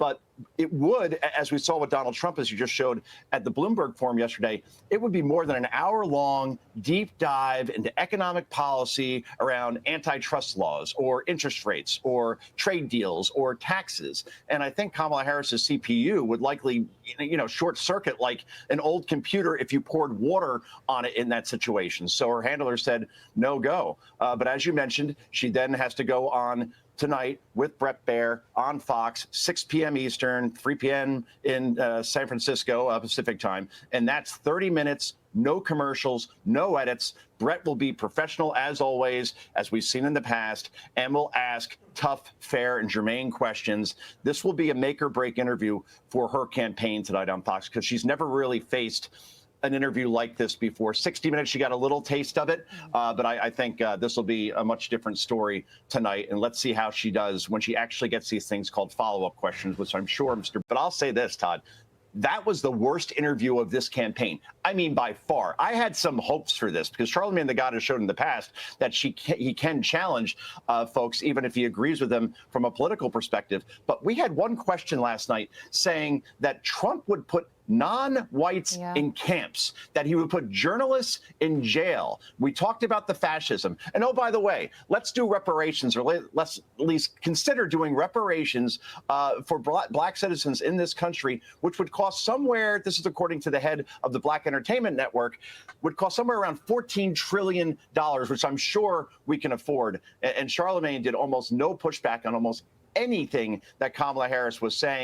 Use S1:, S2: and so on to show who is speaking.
S1: But it would, as we saw with Donald Trump, as you just showed at the Bloomberg Forum yesterday, it would be more than an hour-long deep dive into economic policy around antitrust laws or interest rates or trade deals or taxes. And I think Kamala Harris's CPU would likely, short circuit like an old computer if you poured water on it in that situation. So her handler said, no go. But as you mentioned, she then has to go on tonight with Bret Baier on Fox, 6 p.m. Eastern, 3 p.m. in San Francisco Pacific time. And that's 30 minutes, no commercials, no edits. Bret will be professional as always, as we've seen in the past, and will ask tough, fair, and germane questions. This will be a make or break interview for her campaign tonight on Fox, because she's never really faced an interview like this before. 60 Minutes, she got a little taste of it, but I think this will be a much different story tonight. And let's see how she does when she actually gets these things called follow-up questions, which I'm sure, But I'll say this, Todd. That was the worst interview of this campaign. I mean, by far. I had some hopes for this because Charlamagne the God has shown in the past that he can challenge folks, even if he agrees with them from a political perspective. But we had one question last night saying that Trump would put non-whites in camps, that he would put journalists in jail. We talked about the fascism. And oh, by the way, let's do reparations, or let's at least consider doing reparations for black citizens in this country, which would cost somewhere, this is according to the head of the Black Entertainment Network, would cost somewhere around $14 trillion, which I'm sure we can afford. And Charlamagne did almost no pushback on almost anything that Kamala Harris was saying.